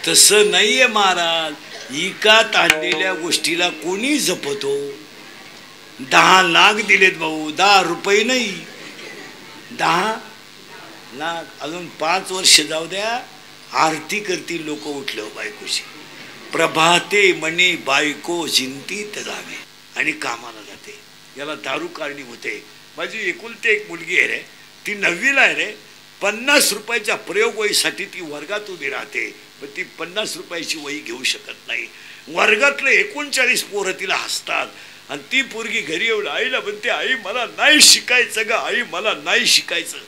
तसं नाहीये महाराज. इकात आणलेल्या गोष्टीला कोणी जपतो? 10 लाख दिलेत भाऊ, 10 रुपये नाही, 10 लाख. अजून 5 वर्ष जाऊ द्या, आरती करतील लोक उठलं बायकोशी. प्रभाते म्हणे बायको चिंतित जावे आणि कामाला जाते. याला दारू कारणी होते. माझी एकुलती एक मुलगी आहे रे, ती 9वीला आहे रे. 50 रुपयाच्या प्रयोग वहीसाठी ती वर्गात उभी राहते, पण ती 50 रुपयाची वही घेऊ शकत नाही. वर्गातले 39 पोरं तिला हसतात आणि ती पोरगी घरी येऊन आईला म्हणते, आई मला नाही शिकायचं ग, आई मला नाही शिकायचं.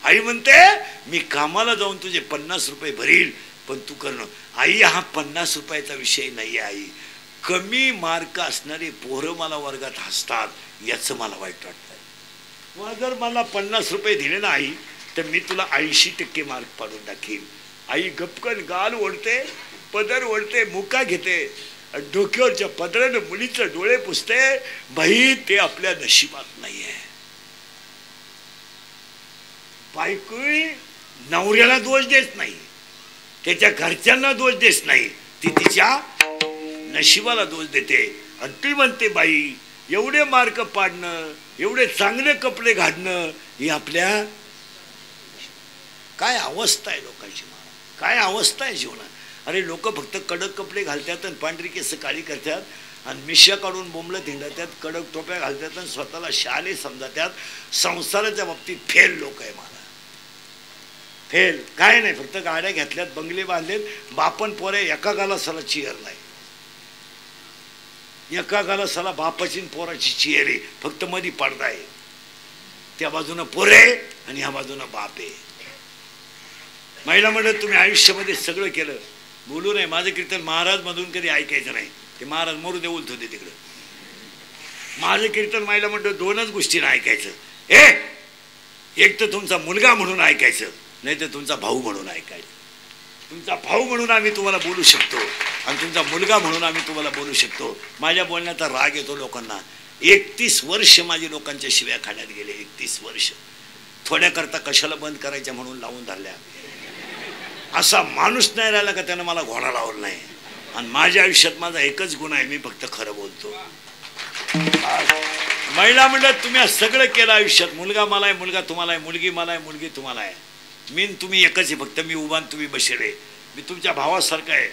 आई म्हणते, मी कामाला जाऊन तुझे 50 रुपये भरील, पण तू करणं. आई हा 50 रुपयाचा विषय नाही आहे आई. कमी मार्क असणारे पोरं मला वर्गात हसतात, याचं मला वाईट वाटतं. जर मला 50 रुपये दिले ना आई, तर मी तुला 80% मार्क पाडून टाकीन. आई गपकन गाल ओढते, पदर ओढते, मुका घेते, डोक्यावरच्या पदरानं मुलीचे डोळे पुसते. बाई ते आपल्या नशिबात नाहीये. बायको नवऱ्याला दोष देत नाही, त्याच्या घरच्यांना दोष देत नाही, ती तिच्या नशिबाला दोष देते. आणि ती म्हणते, बाई एवढे मार्क पाडणं, एवढे चांगले कपडे घालणं, ही आपल्या काय अवस्था आहे लोकांची, काय अवस्था आहे जीवनात. अरे लोक फक्त कडक कपडे घालतात आणि पांढरी केस काळी करतात आणि मिश्या काढून बोंबलत हिंडतात, कडक टोप्या घालतात आणि स्वतःला शाले समजतात. संसाराच्या बाबतीत फेल लोक आहे. मला फेल काय नाही, फक्त गाड्या घेतल्यात, बंगले बांधलेत, बापन पोरे एका गाला सला चिअर नाही, एका गाला सला बापाची पोराची चिअर आहे, फक्त मधी पडदा आहे. त्या बाजूनं पोरे आणि ह्या बाजूनं बाप आहे. महिला म्हणत तुम्ही आयुष्यामध्ये सगळं केलं, बोलू नये. माझं कीर्तन महाराज मधून कधी ऐकायचं नाही, ते महाराज मरू दे उलत होते तिकडं. माझं कीर्तन महिला म्हणतो 2च गोष्टीनं ऐकायचं. एक तर तुमचा मुलगा म्हणून ऐकायचं, नाही तर तुमचा भाऊ म्हणून ऐकायचं. तुमचा भाऊ म्हणून आम्ही तुम्हाला बोलू शकतो आणि तुमचा मुलगा म्हणून आम्ही तुम्हाला बोलू शकतो. माझ्या बोलण्याचा राग येतो लोकांना. 31 वर्ष माझी लोकांच्या शिव्या खाण्यात गेले. 31 वर्ष थोड्याकरता कशाला बंद करायच्या म्हणून लावून धरल्या. असा माणूस नाही राहिला का त्यानं मला घोडा लावला नाही. आणि माझ्या आयुष्यात माझा एकच गुण आहे, मी फक्त खरं बोलतो. महिला म्हणतात तुम्ही सगळं केलं आयुष्यात, मुलगा मला आहे, मुलगा तुम्हाला आहे, मुलगी मला आहे, मुलगी तुम्हाला आहे, मी तुम्ही एकच आहे, फक्त मी उभा तुम्ही बसले, मी तुमच्या भावासारखा आहे.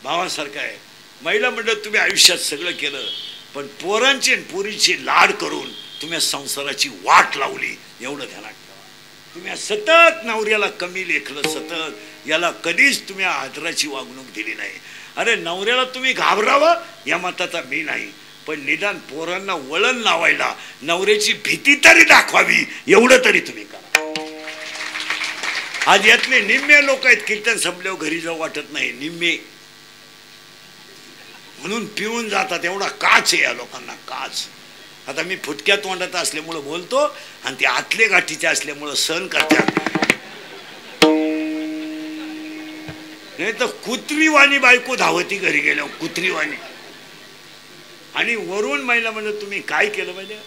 भावासारखा आहे. महिला म्हणतात तुम्ही आयुष्यात सगळं केलं, पण पोरांची आणि पोरींची लाड करून तुम्ही संसाराची वाट लावली, एवढं ध्यानात ठेवा. तुम्ही सतत नवऱ्याला कमी लेखलं, सतत याला कधीच तुम्ही आदराची वागणूक दिली नाही. अरे नवऱ्याला तुम्ही घाबरावं या मताचा मी नाही, पण निदान पोरांना वळण लावायला नवऱ्याची भीती तरी दाखवावी, एवढं तरी तुम्ही करा. आज यातले निम्मे लोक आहेत कीर्तन संपल्यावर घरी जाऊ वाटत नाही, निम्मे म्हणून पिऊन जातात. एवढा काच आहे या लोकांना, काच. आता मी फुटक्या तोंडात असल्यामुळं बोलतो आणि ते आतले गाठीचे असल्यामुळं सहन करतात. नाही तर कुत्रीवाणी बायको धावती घरी गेल्या, कुत्रीवाणी. आणि वरून महिला म्हणत तुम्ही काय केलं पाहिजे,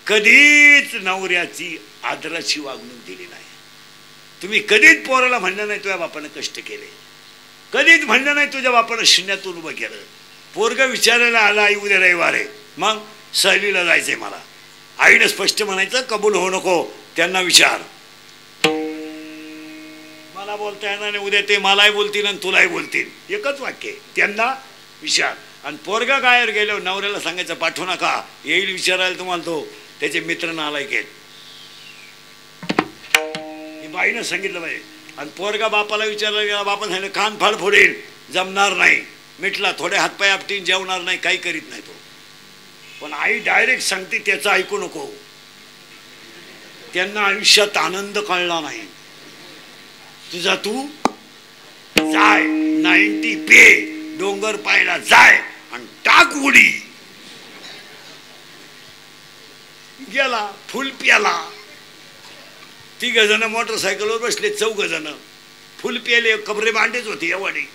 कधीच नवऱ्याची आदराची वागणूक दिली नाही. तुम्ही कधीच पोराला म्हणलं नाही तुझ्या बापानं कष्ट केले, कधीच म्हणलं नाही तुझ्या बापानं शून्यातून उभं केलं. पोरग विचारायला आला आई उद्या रविवार आहे, मग सहलीला जायचंय मला, आईनं स्पष्ट म्हणायचं कबूल होऊ नको, त्यांना विचार. मला बोलता येणार नाही, उद्या ते मलाही बोलतील आणि तुलाही बोलतील, एकच वाक्य, त्यांना विचार. आणि पोरगा गायर गेल्यावर नवऱ्याला सांगायचं पाठवू नका, येईल विचारायला तुम्हाला तो, त्याचे मित्र नालायक आहेत. बाईनं सांगितलं पाहिजे. आणि पोरगा बापाला विचारायला गेला, बापा सांगितलं कान फाड फोडेल, जमणार नाही, मिटला, थोडे हातपाय आपटीन, जेवणार नाही, काही करीत नाही तो. पण आई डायरेक्ट सांगते त्याचं ऐकू नको. त्यांना आयुष्यात आनंद कळला नाही. तुझा तू जाय 90 पे डोंगर पायला जाय आणि टाक उडी. गेला फुल प्याला. 3 जण मोटरसायकलवर बसले, 4 जण फुल प्याले, कबरे बांडेच होते एवढे,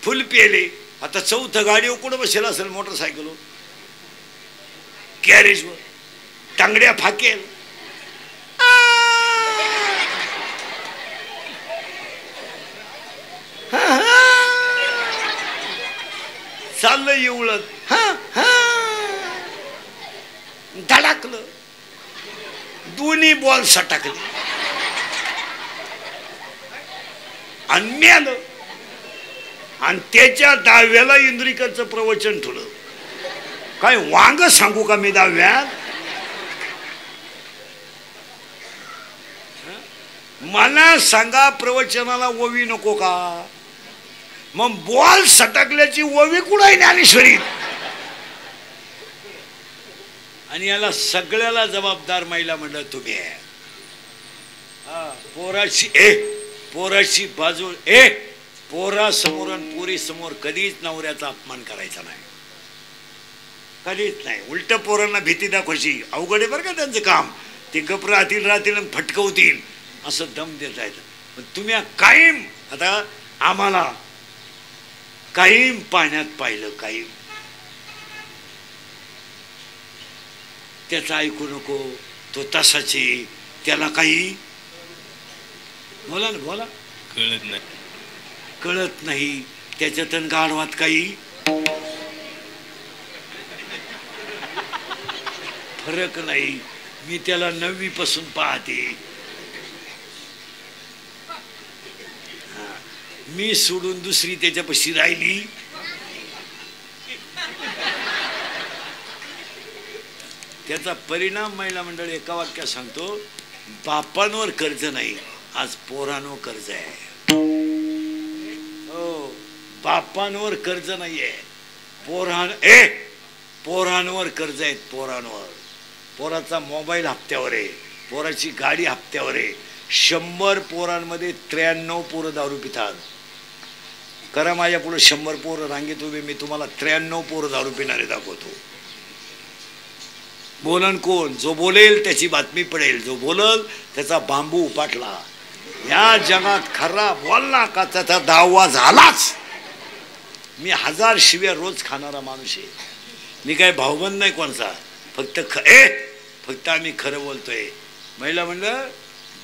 फुल प्याले. आता 4थं गाडीवर कुठं बसेल असेल मोटरसायकलवर, गॅरेजवर, टांगड्या फाकेल. इवळत, हा हा धडाकलं, दोन्ही बॉल सटकले आणि मेलं. आणि त्याच्या दहाव्याला इंद्रिकरचं प्रवचन ठेवलं. काय वांग सांगू का मी दहाव्यात? मला सांगा, प्रवचनाला ओवी नको का? मग बॉल सटकल्याची ओवी कुठे ज्ञानेश्वरी? आणि याला सगळ्याला जबाबदार महिला म्हणलं तुम्ही. पोराची बाजू पोरा समोर आणि पोरी समोर कधीच नवऱ्याचा अपमान करायचा नाही, कधीच नाही. उलट पोरांना भीती दाखवायची. अवघड आहे बरं का त्यांचं काम. ते गप राहतील आणि फटकवतील असं दम देत आहेत. पण तुम्ही कायम, आता आम्हाला कायम पाण्यात पाहिलं, कायम त्याचं ऐकू नको, तो तसाचे, त्याला काही बोला ना, बोला, कळत नाही त्याच्यात गाढवात काही फरक नाही. मी त्याला 9वी पासून पाहते. मी सोडून दुसरी त्याच्यापाशी राहिली. त्याचा परिणाम महिला मंडळ एका वाक्यात सांगतो, बापांवर कर्ज नाही, आज पोरांवर कर्ज आहे. हो, बापांवर कर्ज नाहीये, पोरांवर कर्ज आहेत. पोरांवर, पोराचा मोबाईल हप्त्यावर आहे, पोराची गाडी हप्त्यावर आहे. 100 पोरांमध्ये 93 पोरं दारू पितात. करा माझ्या पुढे 100 पोरं रांगेत उभे, मी तुम्हाला 93 पोरं दारू पिणारे दाखवतो. बोलन कोण? जो बोलेल त्याची बातमी पडेल, जो बोलल त्याचा बांबू उपाटला. या जगात खरा बोलला का त्याचा दावा झालाच. मी 1000 शिव्या रोज खाणारा माणूस आहे. मी काय भाऊबंद नाही कोणचा, फक्त आम्ही खरं बोलतोय. महिला म्हणलं,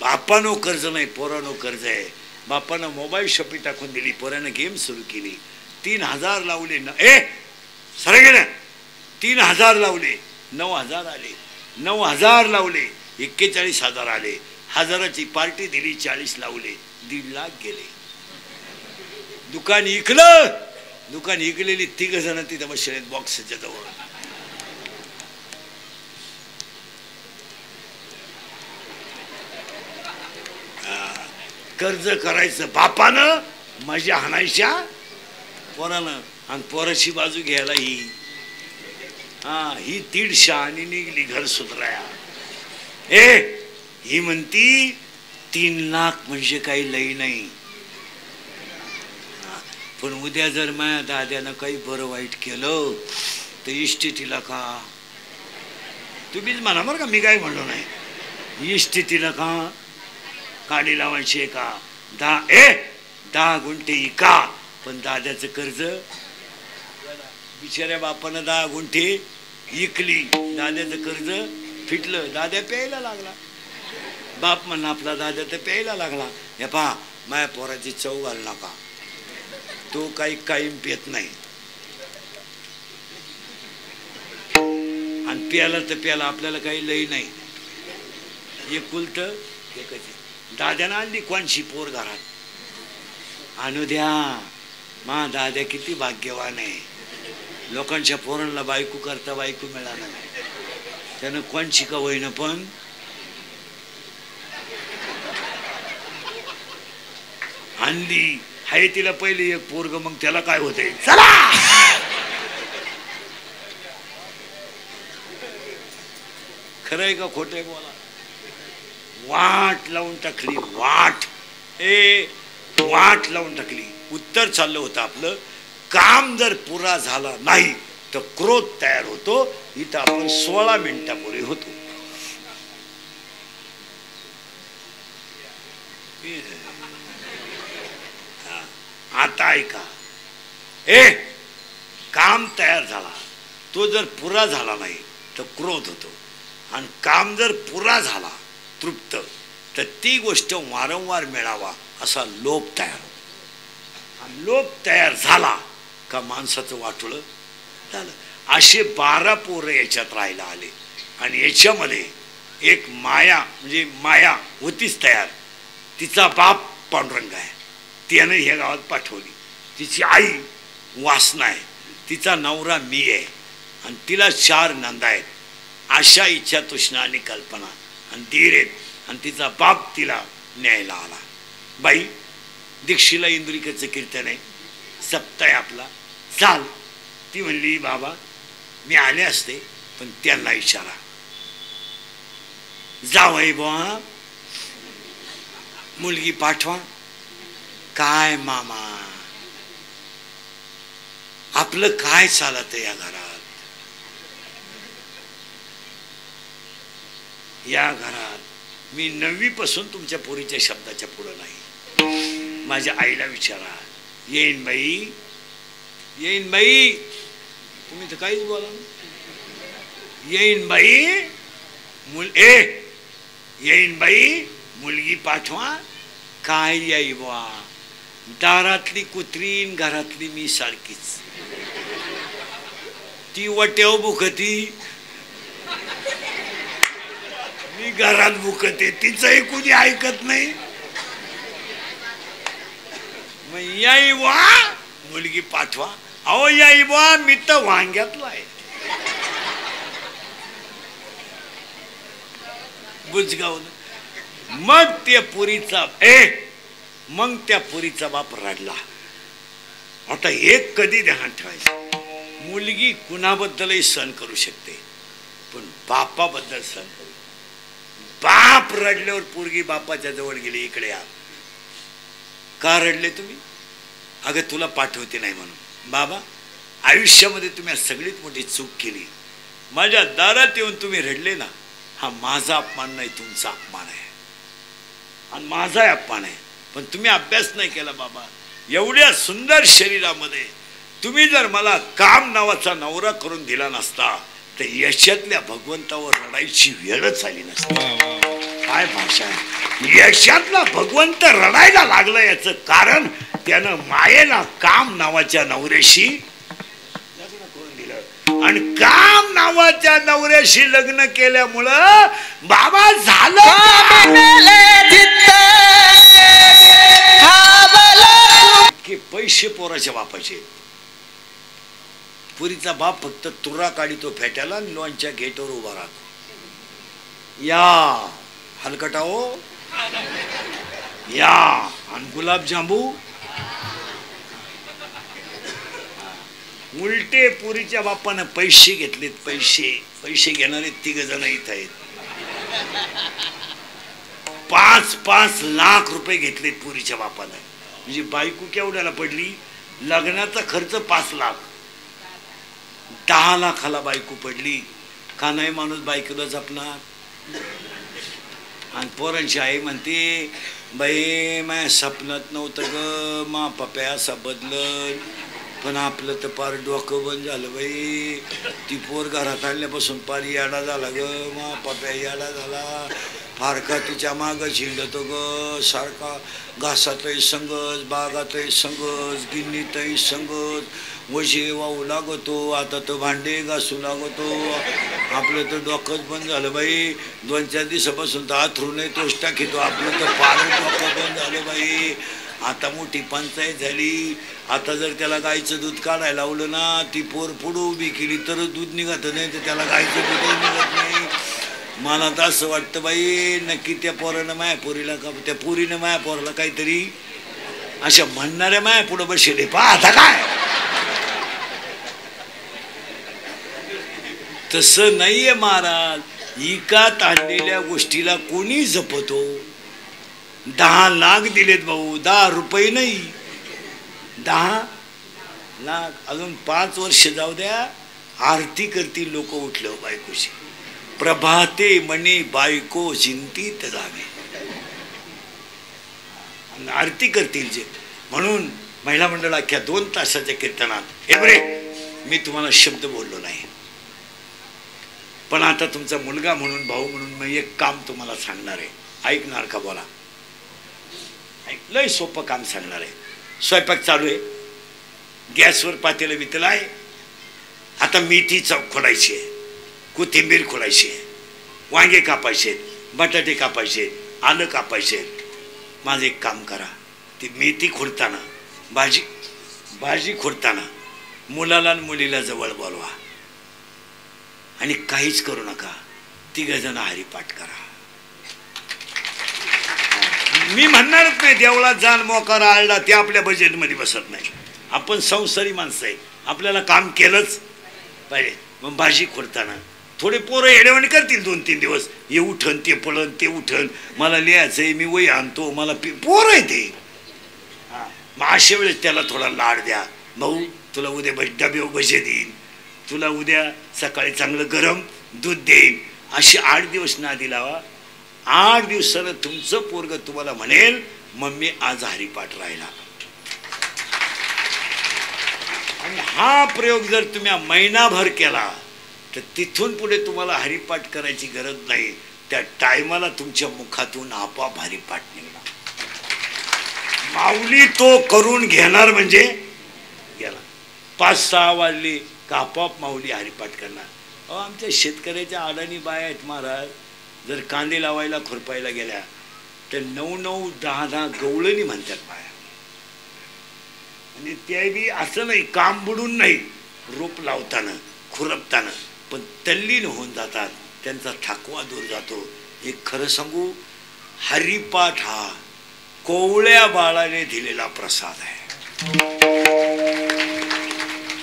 बापानो कर्ज नाही, पोरानो कर्ज आहे. बापानं मोबाईल शॉपी टाकून दिली, पोरानं गेम सुरू केली. 3000 लावले ना, सर गेलं, 3000 लावले, 9000 आले, 9000 लावले, 41,000 आले. 1000ची पार्टी दिली, 40 लावले, 1.5 लाख गेले. दुकान इकलं. दुकान इकलेली 3 जण तिथं बसले बॉक्सच्या जवळ. कर्ज करायचं बापानं, मजा हाणायच्या पोरानं, आणि पोराची बाजू घ्यायला ही 150 आणि निघली घर सुधराया. ही म्हणती 3 लाख म्हणजे काही लई नाही. पण उद्या जर माझ्या दाद्यानं काही बरं वाईट केलं तर इस्टेटीला का, तुम्हीच म्हणा बरं का, मी काय म्हणलो नाही. इस्टेटीला का काढी लावायची का? 10 गुंठे इका. पण दाद्याचं कर्ज, बिचाऱ्या बापानं 10 गुंठे इकली, दाद्याचं कर्ज फिटलं. दाद्या प्यायला लागला. बाप म्हणला आपला दाद्या तर प्यायला लागला. हे पहा, माझ्या पोराची चव घाल नका, तो काही कायम पेत नाही. आणि प्याला तर प्याला, आपल्याला काही लई नाही. एकुलत एकच. दाद्यानं आणली कोणशी पोर घरात, आणू द्या. मा दाद्या किती भाग्यवान आहे. लोकांच्या पोरांना बायको करता बायको मिळाला नाही, त्यानं कोणशी का होईना पण आणली. हाय तिला पहिले एक पोरग, मग त्याला काय होतंय, चला खरंय का खोटंय बोला. वाट लावून टाकली, वाट लावून टाकली. उत्तर चाललं होतं आपलं, काम जर पुरा झाला नाही तर क्रोध तयार होतो. इथं आपण 16 मिनिटापूर्वी होतो. आता ऐका, काम तयार झाला, तो जर पुरा झाला नाही तर क्रोध होतो. आणि काम जर पुरा झाला तृप्त, तर ती गोष्ट वारंवार मिळावा असा लोभ तयार होतो. आणि लोभ तयार झाला का माणसाचं वाटोळं झालं. असे 12 पोरं याच्यात राहायला आले आणि याच्यामध्ये एक माया म्हणजे माया होतीच तयार. तिचा बाप पांडुरंग आहे, त्यानं ह्या गावात पाठवली. तिची आई वासना आहे, तिचा नवरा मी आहे आणि तिला 4 नंदा आहेत. अशा इच्छा तृष्णा आणि कल्पना आणि धीर आहेत आणि तिचा बाप तिला न्यायला आला. बाई दीक्षिला इंद्रिकेचं कीर्तन आहे, सप्ताह आपला चाल. ती म्हणली बाबा मी आले असते पण त्यांना विचारा. जावई बुवा मुलगी पाठवा. काय मामा आपलं काय चालत या घरात? या घरात मी 9वी पासून तुमच्या पोरीच्या शब्दाच्या पुढं नाही. माझ्या आईला विचारा. येईन बाई, येईन बाई. तुम्ही तर काहीच बोला. येईन बाई येईन बाई मुलगी पाठवा. काय याई बुवा, दारातली कुत्रीन घरातली मी सारखीच. ती वट्याव बुकती, मी घरात बुकते, तिचंही कुणी ऐकत नाही. मग याई बुवा मुलगी पाठवा. अहो याई बुवा मी तर वांग्यातला आहे. बुजगावलं. मग त्या पुरीचा मग त्या पुरीचा बाप रडला. आता एक कधी ध्यानात ठेवायचं, मुलगी कुणाबद्दलही सहन करू शकते पण बापाबद्दल सहन करू. बाप रडल्यावर पोरगी बापाच्या जवळ गेली. इकडे या. का रडले तुम्ही? अगं तुला पाठवते नाही म्हणून. बाबा आयुष्यामध्ये तुम्ही सगळीत मोठी चूक केली. माझ्या दारात येऊन तुम्ही रडले ना, हा माझा अपमान नाही तुमचा अपमान आहे आणि माझा अपमान आहे. पण तुम्ही अभ्यास नाही केला बाबा. एवढ्या सुंदर शरीरामध्ये तुम्ही जर मला काम नावाचा नवरा करून दिला नसता तर यशातल्या भगवंतावर रडायची वेळच आली नसती. काय भाषा आहे. यशातला भगवंत रडायला लागला याचं कारण त्यानं मायेला काम नावाच्या नवऱ्याशी लग्न करून दिलं आणि काम नावाच्या नवऱ्याशी लग्न केल्यामुळं बाबा झालं की पैसे पोराच्या बापाचे. पुरीचा बाप फक्त तुरा काढितो फेट्याला आणि लोणच्या गेटवर उभा राहतो. या हलकटाओ या आणि गुलाबजांबू. उलटे पुरीच्या बापानं पैसे घेतलेत. पैसे घेणारे 3 जण इथं आहेत. 5-5 लाख रुपये घेतलेत पुरीच्या बापानं. म्हणजे बायको केवढ्याला पडली? लग्नाचा खर्च 5 लाख, 10 लाखाला बायको पडली. का नाही माणूस बायकोला जपणार? आणि पोरांची आई म्हणते बाई माझ्या सपनात नव्हतं ग मा पप्या असा बदलल. पण आपलं तर पार डोकं बंद झालं बाई. ती पोर घरात आणल्यापासून पार याडा झाला ग मा पप्या, याडा झाला. फारका तिच्या मागं झिंडतो ग सारखा. घासातही संगच, बागातही संगच, गिन्नीतही संगच. वजे वाहू लागतो. आता तर भांडे घासू लागतो. आपलं तर डोकंच बंद झालं बाई. 2-4 दिवसापासून तर आथरूनही तोच टाकीतो. आपलं तर फार डोकं बंद झालं बाई. आता मोठी पंचायत झाली. आता जर त्याला गाईचं दूध काढायला लावलं ना, ती पोर पुढं उभी केली तरच दूध निघत नाही, तर त्याला गाईचं दूधही निघत नाही. मला तर असं वाटतं बाई नक्की त्या पोरानं माया पोरीला का त्या पोरीनं माया पोराला काहीतरी अशा म्हणणाऱ्या माया पुढं बसले. आता काय तसं नाहीये महाराज. इकात आणलेल्या गोष्टीला कोणी जपतो? 10 लाख दिलेत भाऊ, 10 रुपये नाही, 10 लाख. अजून 5 वर्ष जाऊ द्या, आरती करतील लोक उठलं बायकोशी. प्रभाते म्हणे बायको चिंतित जावे, आरती करतील जे. म्हणून महिला मंडळ अख्ख्या 2 तासाच्या कीर्तनात हे बरे मी तुम्हाला शब्द बोललो नाही. पण आता तुमचा मुलगा म्हणून भाऊ म्हणून मी एक काम तुम्हाला सांगणार आहे. ऐकणार का? बोला. लय सोपं काम सांगणार आहे. स्वयंपाक चालू आहे, गॅसवर पातेलं वितलं आहे आता मेथी खोडायची आहे, कोथिंबीर खोडायची आहे, वांगे कापायचे, बटाटे कापायचे, आलं कापायचे. माझं एक काम करा, ती मेथी खोडताना भाजी खोडताना मुलाला आणि मुलीला जवळ बोलवा आणि काहीच करू नका, तिघजण हरिपाठ करा. मी म्हणणारच नाही देवळात जाण मोकार आळला, ते आपल्या बजेटमध्ये बसत नाही. आपण संसारी माणसं आहे, आपल्याला काम केलंच पाहिजे. मग भाजी खोडताना थोडे पोरं येडेवाणी करतील 2-3 दिवस, हे उठन ते पळन ते उठन, मला लिहायचंय, मी वही आणतो, मला पोरं आहे ते. मग अशा वेळेस त्याला थोडा लाड द्या. भाऊ तुला उद्या डबे भजे देईन, तुला उद्या सकाळी चांगलं गरम दूध देईन. असे 8 दिवस नादी लावा. 8 दिवसानं तुमचं पोरग तुम्हाला म्हणेल मम्मी आज हरिपाठ राहिला. आणि हा प्रयोग जर तुम्ही महिनाभर केला तर तिथून पुढे तुम्हाला हरिपाठ करायची गरज नाही. त्या टायमाला तुमच्या मुखातून आपोआप हरिपाठ निघणार. माऊली तो करून घेणार म्हणजे गेला. 5-6 वाजले का आपोआप माऊली हरिपाठ करणार. आमच्या शेतकऱ्याच्या अडाणी बाया आहेत महाराज, जर कांदे लावायला खुरपायला गेल्या तर 9-9, 10-10 गवळणी म्हणतात बाया. आणि ते बी असं नाही काम बुडून नाही, रोप लावताना खुरपताना पण तल्लीन होऊन जातात, त्यांचा थकवा दूर जातो. एक खरं सांगू, हरिपाठ हा कोवळ्या बाळाने दिलेला प्रसाद आहे.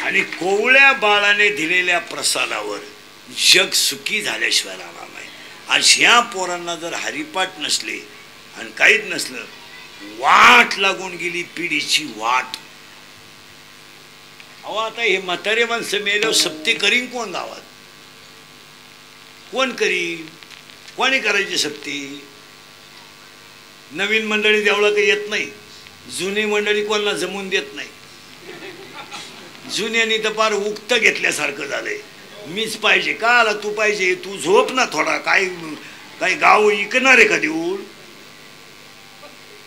आणि कोवळ्या बाळाने दिलेल्या प्रसादावर जग सुखी झाल्याशिवाय राहणार नाही. आणि ह्या पोरांना जर हरिपाठ नसले आणि काहीच नसलं, वाट लागून गेली पिढीची वाट. अहो आता हे म्हातारे माणसं मेल्यावर सप्ते करीन कोण गावात? कोण करीन? कोणी करायची सप्ती? नवीन मंडळी देवळा काही येत नाही, जुनी मंडळी कोणाला जमून देत नाही. जुन्यांनी तर फार उक्त घेतल्यासारखं झालंय. मीच पाहिजे का आला, तू पाहिजे, तू झोप ना थोडा. काही गाव इकणार आहे का देऊळ?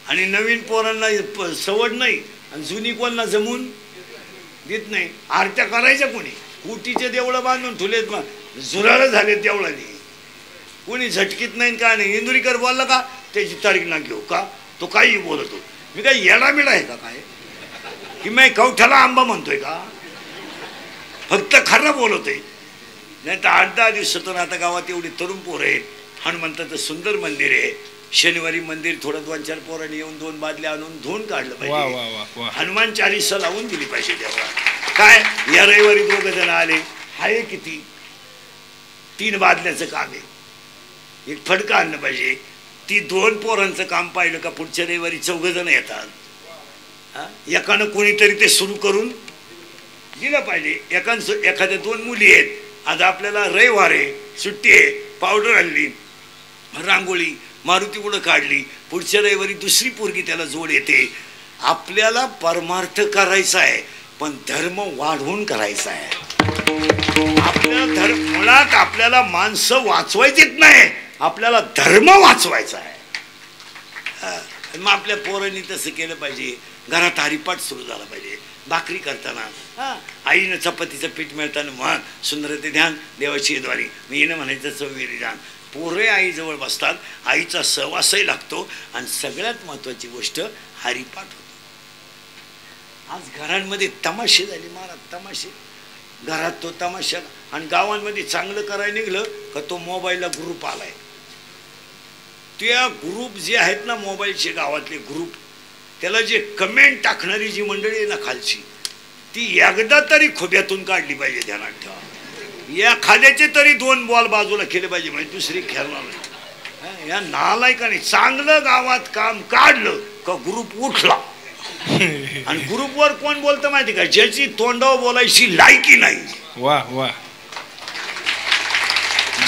आणि नवीन पोरांना सवड नाही आणि जुनी कोणाला जमून देत नाही. आरत्या करायच्या कोणी? कुटीचे देवळं बांधून ठुलेत, झुराळ झाले देवळाने. कोणी झटकीत नाही का नाही. इंदुरीकर बोलला का त्याची तारीख ना घेऊ का, तो काही बोलतो. मी काय येडाबिडा आहे का काय की मी कवठ्याला आंबा म्हणतोय का? फक्त खरं बोलतोय. नाही तर 8-10 दिवसातून आता गावात एवढी तरुण पोरं आहेत. हनुमंताचं सुंदर मंदिर आहे. शनिवारी मंदिर थोडं 2-4 पोरांनी येऊन 2 बादल्या आणून धुवून काढलं पाहिजे. हनुमान चालीसा लावून दिली पाहिजे तेव्हा. काय या रविवारी 2 जण आले, हाय किती? 3 बादल्याचं काम आहे. एक फडकं आणलं पाहिजे. ती 2 पोरांचं काम पाहिलं का पुढच्या रविवारी 4 जण येतात. एकानं कोणीतरी ते सुरू करून दिलं पाहिजे. एखाद्या 2 मुली आहेत, आज आपल्याला रविवार आहे, सुट्टी आहे, पावडर आणली, रांगोळी मारुती पुढं काढली, पुढच्या रविवारी दुसरी पोरगी त्याला जोड येते. आपल्याला परमार्थ करायचा आहे पण धर्म वाढवून करायचा आहे. आपल्या मुळात आपल्याला माणसं वाचवायचीच नाही, आपल्याला धर्म वाचवायचा आहे. मग आपल्या पोरांनी तसं केलं पाहिजे. घरात हरिपाठ सुरू झाला पाहिजे. भाकरी करताना आईनं चपातीचं पीठ मिळताना म्हण सुंदरते ध्यान देवाची द्वारी, मी हिनं म्हणायचं चौवेरी ध्यान. पोरे आईजवळ बसतात, आईचा सहवासही लागतो आणि सगळ्यात महत्त्वाची गोष्ट हरिपाठ होतो. आज घरांमध्ये तमाशे झाले महाराज, तमाशे. घरात तो तमाशा. आणि गावांमध्ये चांगलं करायला निघलं का तो मोबाईलला ग्रुप आलाय. त्या ग्रुप जे आहेत ना मोबाईलचे गावातले ग्रुप, त्याला जे कमेंट टाकणारी जी मंडळी आहे ना खालची, ती एकदा तरी खोब्यातून काढली पाहिजे. ध्यानात ठेवा, या खाद्याचे तरी 2 बॉल बाजूला केले पाहिजे, म्हणजे दुसरी खेळणार नाही. या नालायकाने चांगलं गावात काम काढलं का ग्रुप उठला. आणि ग्रुपवर कोण बोलतं माहिती का? ज्याची तोंडावर बोलायची लायकी नाही. वा वा.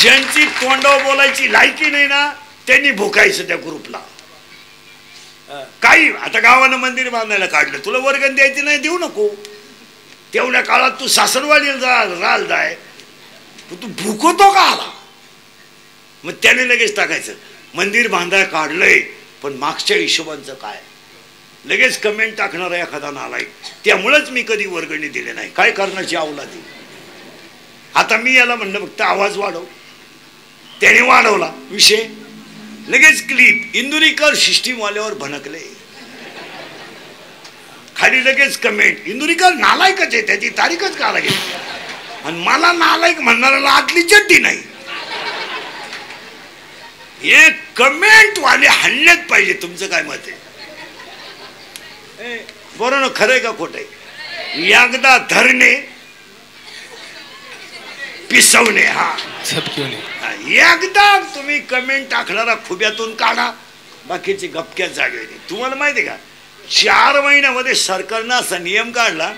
ज्यांची तोंडावर बोलायची लायकी नाही ना, त्यांनी भुकायचं त्या ग्रुपला. काही आता गावानं मंदिर बांधायला काढलं, तुला वर्गण द्यायची नाही, देऊ नको. तेवढ्या काळात तू सासरवाडीला राल जाय, तू भुकतो का आला? मग त्याने लगेच टाकायचं मंदिर बांधायला काढलंय पण मागच्या हिशोबांचं काय, लगेच कमेंट टाकणारा एखादा नालायक. त्यामुळेच मी कधी वर्गणी दिले नाही. काय करण्याची अवलादी. आता मी याला म्हणलं फक्त आवाज वाढव, त्याने वाढवला, विषय लगेच क्लिप. इंदुरीकर सिस्टीमवाल्यावर भनकले, खाली लगेच कमेंट, इंदुरीकर नालायकच आहे, त्याची तारीखच का लागेल, आणि मला नालायक म्हणणाऱ्याला आतली चड्डी नाही. हे कमेंट वाले हल्लेच पाहिजे. तुमचं काय मत आहे? बरं ना, खरंय का खोट आहे? एकदा धरणे पिसवणे, हा एकदा तुम्ही कमेंट टाकणारा खुब्यातून काढा, बाकीचे गपक्यात जागे. तुम्हाला माहिती आहे का, 4 महिन्यामध्ये सरकारनं असा नियम काढला,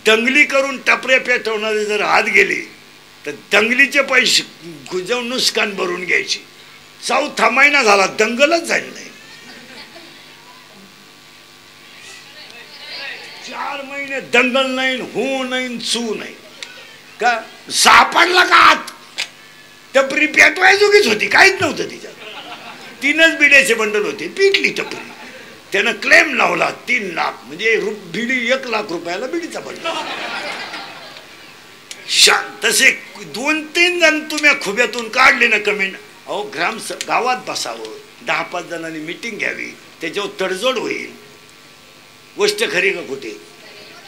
दंगली करून टपऱ्या पेटवणारे जर आत गेले तर दंगलीचे पैसे गुजवून नुकसान भरून घ्यायचे. 4था महिना झाला, दंगलच झाली नाही. 4 महिने दंगल नाही, हो नाही, चू नाही. का सापडला का आत? टपरी पेटवायचोगीच होती, काहीच नव्हतं तिच्यात. 3च बिड्याचे बंडल होते, पिटली टपरी. त्यानं क्लेम लावला 3 लाख, म्हणजे बिडी 1 लाख रुपयाला बिडीचा बंडल. तसे 2-3 जण तुम्ही खुब्यातून काढले ना कमेंट, अहो गावात बसावं, 10-5 जणांनी मिटिंग घ्यावी, त्याच्यावर तडजोड होईल. गोष्ट खरी का खोटी?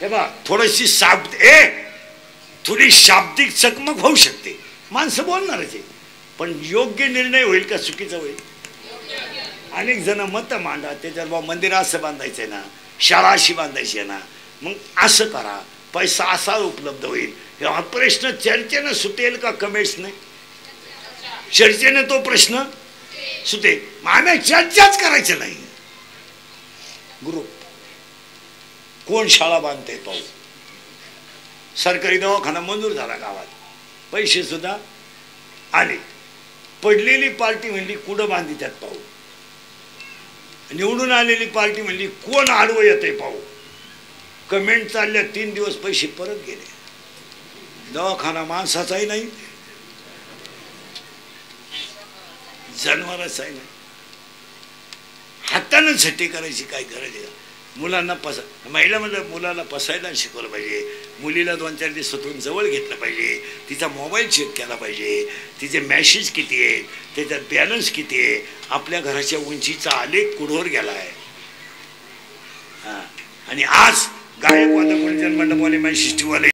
हे बा, थोडीशी थोडी शाब्दिक चकमक होऊ शकते, माणसं बोलणारच आहे, पण योग्य निर्णय होईल का चुकीचा होईल? अनेक जण मत मांडा, त्याच्यात बा मंदिर असं बांधायचंय ना, शाळा अशी बांधायची आहे ना, मग असं करा, पैसा असा उपलब्ध होईल. हा प्रश्न चर्चेनं सुटेल का कमेंट्सने? चर्चेने तो प्रश्न सुटेल. आम्ही चर्चाच करायचं नाही. ग्रुप कोण शाळा बांधते पाहू. सरकारी दवाखाना मंजूर झाला गावात, पैसे सुद्धा आले. पडलेली पार्टी म्हणली कुठं बांधी त्यात पाहू. निवडून आलेली पार्टी म्हणली कोण आडवं येते पाहू. कमेंट चालल्या, 3 दिवस पैसे परत गेले. दवाखाना माणसाचाही नाही, जनावराचाही नाही. हातानं झट्टी करायची काय गरज आहे? मुलांना महिला म्हणजे मुलाला पसायला शिकवलं पाहिजे, मुलीला 2-4 दिवस स्वतःहून जवळ घेतलं पाहिजे, तिचा मोबाईल चेक केला पाहिजे, तिचे मॅसेज किती आहेत, त्याच्यात बॅलन्स किती आहे, आपल्या घराच्या उंचीचा आलेख कुठवर गेला आहे. आणि आज गायकवाड मंडपवाले मॅसेज